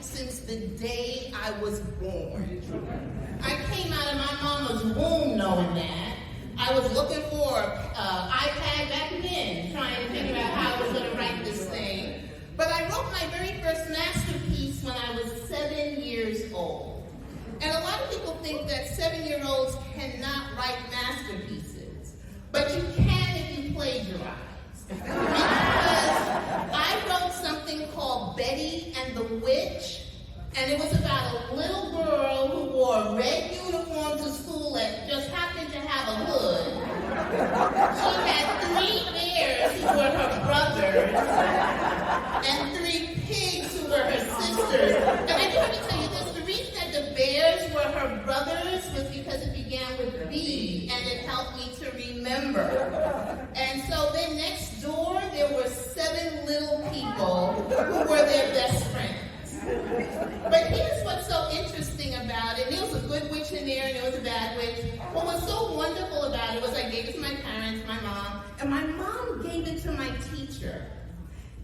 since the day I was born. I came out of my mama's womb knowing that. I was looking for an iPad back then, trying to figure out how I was going to write this thing. But I wrote my very first masterpiece when I was 7 years old. And a lot of people think that 7-year-olds cannot write masterpieces. But you can if you plagiarize. Because I wrote something called Betty and the Witch, and it was about a little girl who wore a red uniform to school that just happened to have a hood. She had 3 bears who were her brothers, and 3 pigs who were her sisters. And I just want to tell you this, the reason that the bears were her brothers was because it began with B, and it helped me to remember. And so then next door, there were 7 little people who were their best friends. But here's what's so interesting about it. There was a good witch in there and there was a bad witch. What was so wonderful about it was I gave it to my parents, my mom, and my mom gave it to my teacher.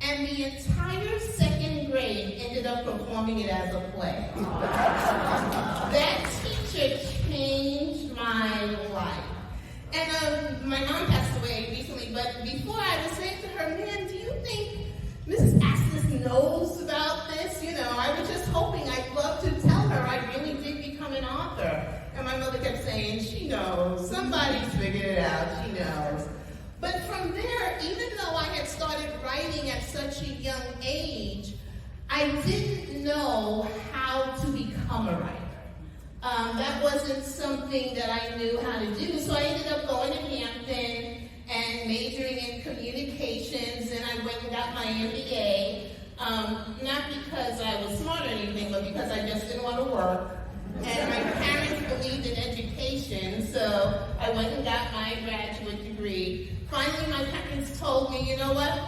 And the entire 2nd grade ended up performing it as a play. That teacher changed my life. And my mom passed away recently, but before I was saying to her, man, do you think Mrs. Astis knows about this? You know, I was just hoping, I'd love to tell her I really did become an author. And my mother kept saying, she knows, somebody's figured it out, she knows. But from there, even though I had started writing at such a young age, I didn't know how to become a writer. That wasn't something that I knew how to do, so I ended up going to Hampton and majoring in communications, and I went and got my MBA, not because I was smart or anything, but because I just didn't want to work. And my parents believed in education, so I went and got my graduate degree. Finally, my parents told me, you know what?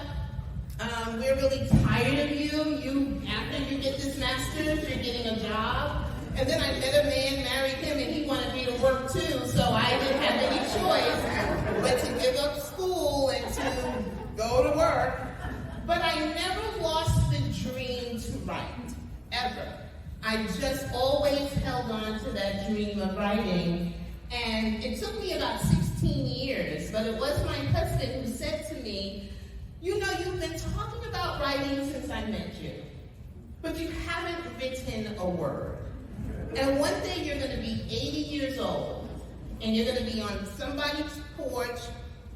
We're really tired of you. After you get this master's, you're getting a job. And then I met a man, married him, and he wanted me to work too, so I didn't have any choice but to give up school and to go to work. But I never lost the dream to write, ever. I just always held on to that dream of writing. And it took me about 16 years, but it was my husband who said to me, you know, you've been talking about writing since I met you, but you haven't written a word. And one day you're going to be 80 years old, and you're going to be on somebody's porch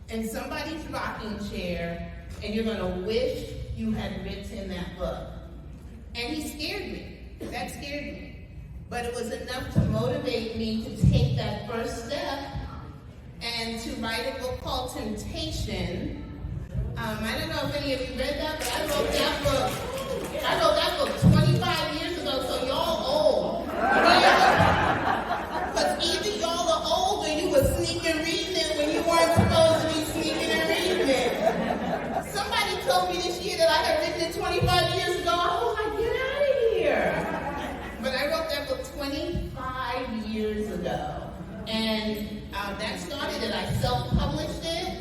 in somebody's rocking chair, and you're going to wish you had written that book. And he scared me. That scared me. But it was enough to motivate me to take that first step and to write a book called Temptation. I don't know if any of you read that, but I wrote that book 25 years ago, so y'all old. Because either y'all are old or you were sneaking reading it when you weren't supposed to be sneaking and reading it. Somebody told me this year that I had written it 25 years ago. I was like, get out of here. But I wrote that book 25 years ago. And that started it. I self-published it.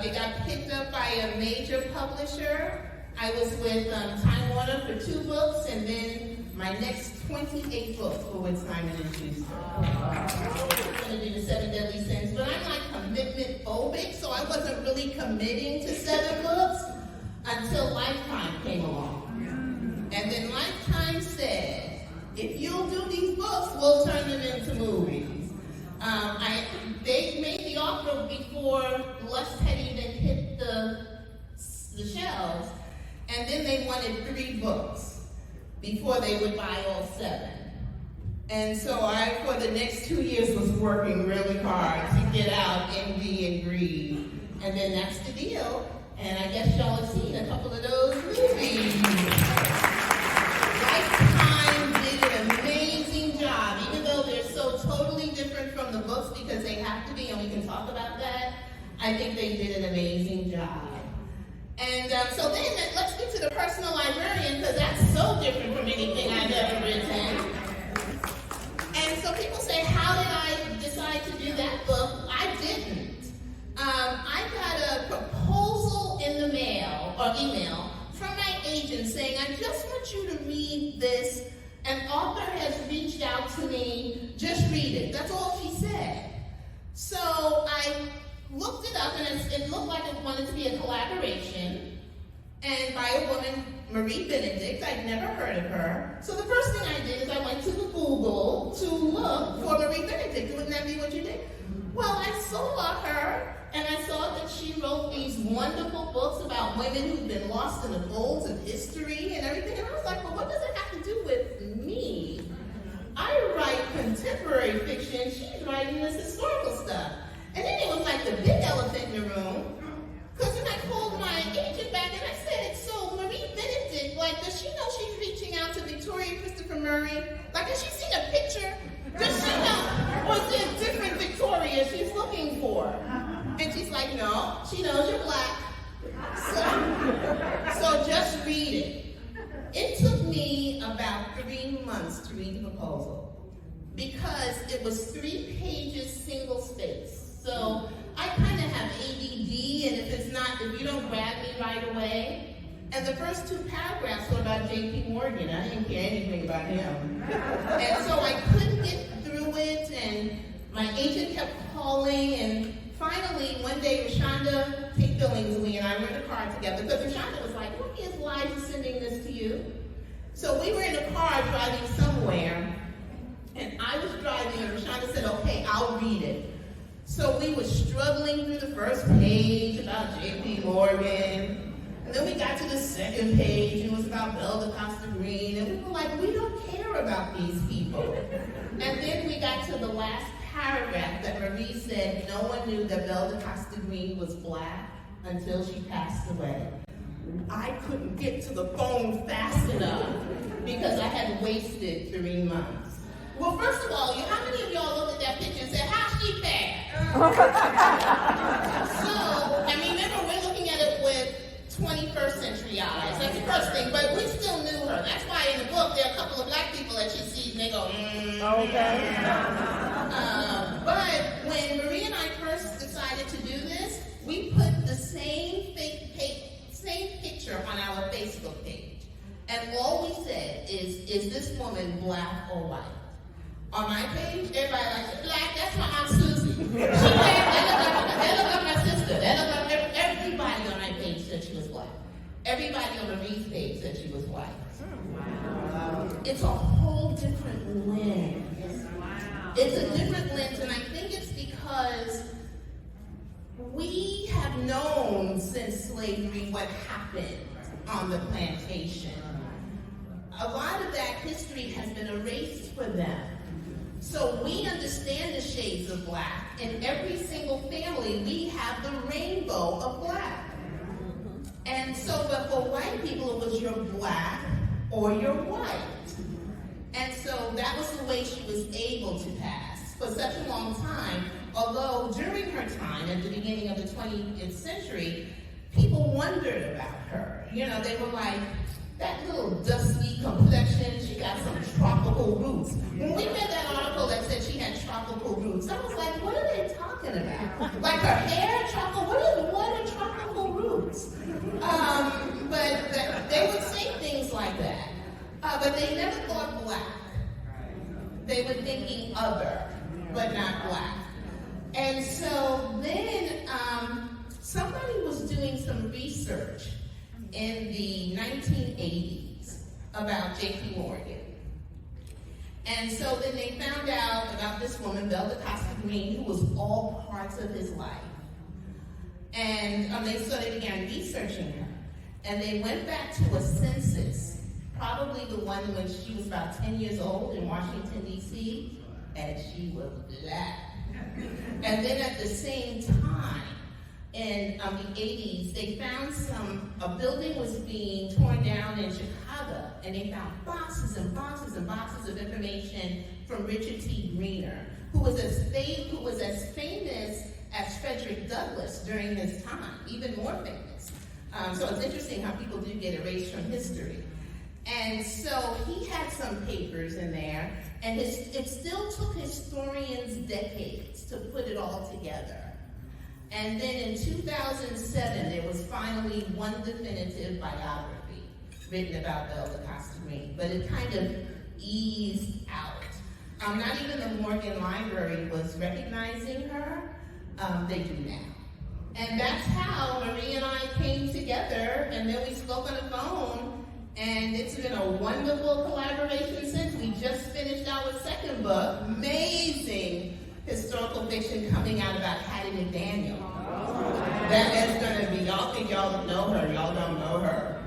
It got picked up by a major publisher. I was with Time Warner for 2 books, and then my next 28 books were with Simon & Schuster. I'm going to do the 7 Deadly Sins, but I'm like commitment phobic, so I wasn't really committing to 7 books until Lifetime came along. And then Lifetime said, if you'll do these books, we'll turn them into movies. They made the offer before Lust had even hit the shelves, and then they wanted 3 books before they would buy all 7. And so I, for the next 2 years, was working really hard to get out Envy and Greed. And then that's the deal. And I guess y'all have seen a couple of those movies. Lifetime did an amazing job, even though they're so totally different from the books because they have to be, and we can talk about that. I think they did an amazing job. And so then let's get to the personal librarian, because that's so different from anything I've ever written. And so people say, how did I decide to do that book? I didn't. I got a proposal in the mail, or email, from my agent collaboration saying, I just want you to read this. An author has reached out to me, just read it. That's all she said. So I looked it up, and it looked like it wanted to be a collaboration, and by a woman, Marie Benedict. I'd never heard of her. So the first thing I did is I went to the Google to look for Marie Benedict. Wouldn't that be what you did? Well, I saw her, and I saw that she wrote these wonderful books about women who've been lost in the folds of history and everything. And I was like, well, what does it have to do with me? I write contemporary fiction. She's writing this historical stuff. And then it was like the big elephant in the room. Because then I called my agent back and I said, so Marie Benedict, like, does she know she's reaching out to Victoria Christopher Murray? Like, has she seen a picture? Does she know? Or is there a different Victoria she's looking for? And she's like, no, she knows you're black. So just read it. It took me about 3 months to read the proposal because it was 3 pages, single space. So I kind of have ADD, and if you don't grab me right away, and the first 2 paragraphs were about J.P. Morgan. I didn't care anything about him. And so I couldn't get through it, and my agent kept calling, and finally, one day, Rashonda Billingsley and I were in a car together, because Rashonda was like, look, is Liza sending this to you? So we were in a car driving somewhere, and I was driving, and Rashonda said, okay, I'll read it. So we were struggling through the first page about J.P. Morgan, and then we got to the second page, and it was about Belle DaCosta Green, and we were like, we don't care about these people. And then we got to the last paragraph that Marie said no one knew that Belle DaCosta Green was black until she passed away. I couldn't get to the phone fast enough because I had wasted 3 months. Well, first of all, how many of y'all looked at that picture and said, how's she bad? So, I mean, remember, we're looking at it with 21st century eyes. That's the first thing, but we still knew her. That's why in the book, there are a couple of black people that she sees and they go, okay. But when Marie and I first decided to do this, we put the same picture on our Facebook page. And all we said is this woman black or white? On my page, everybody likes black, that's my Aunt Susie. She black, they look like my sister. They look like everybody on my page said she was black. Everybody on Marie's page said she was white. Wow. It's a whole different lens. Wow. It's a different lens, and I think it's because we have known since slavery what happened on the plantation. A lot of that history has been erased for them. So we understand the shades of black. In every single family, we have the rainbow of black. And so, but for white people, it was you're black or you're white. And so that was the way she was able to pass for such a long time. Although during her time, at the beginning of the 20th century, people wondered about her. You know, they were like, that little dusky complexion, she got some tropical roots. When we read that article that said she had tropical roots, I was like, what are they talking about? Like her hair, what are tropical roots? But they would say things like that. But they never thought black. They were thinking other, but not black. And so then somebody was doing some research in the 1980s about J.P. Morgan. And so then they found out about this woman, Belle DaCosta Green, who was all parts of his life. And so they began researching her. And they went back to a census, probably the one when she was about 10 years old in Washington, D.C., and she was black. And then at the same time, in the 80s, they found a building was being torn down in Chicago, and they found boxes and boxes and boxes of information from Richard T. Greener, who was as famous as Frederick Douglass during his time, even more famous. So it's interesting how people do get erased from history. And so he had some papers in there, and it still took historians decades to put it all together. And then in 2007, there was finally one definitive biography written about Elder Costa Green, but it kind of eased out. Not even the Morgan Library was recognizing her. They do now. And that's how Marie and I came together, and then we spoke on the phone, and it's been a wonderful collaboration since. We just finished our second book, amazing historical fiction coming out about Hattie McDaniel. That is going to be, y'all think y'all know her, y'all don't know her.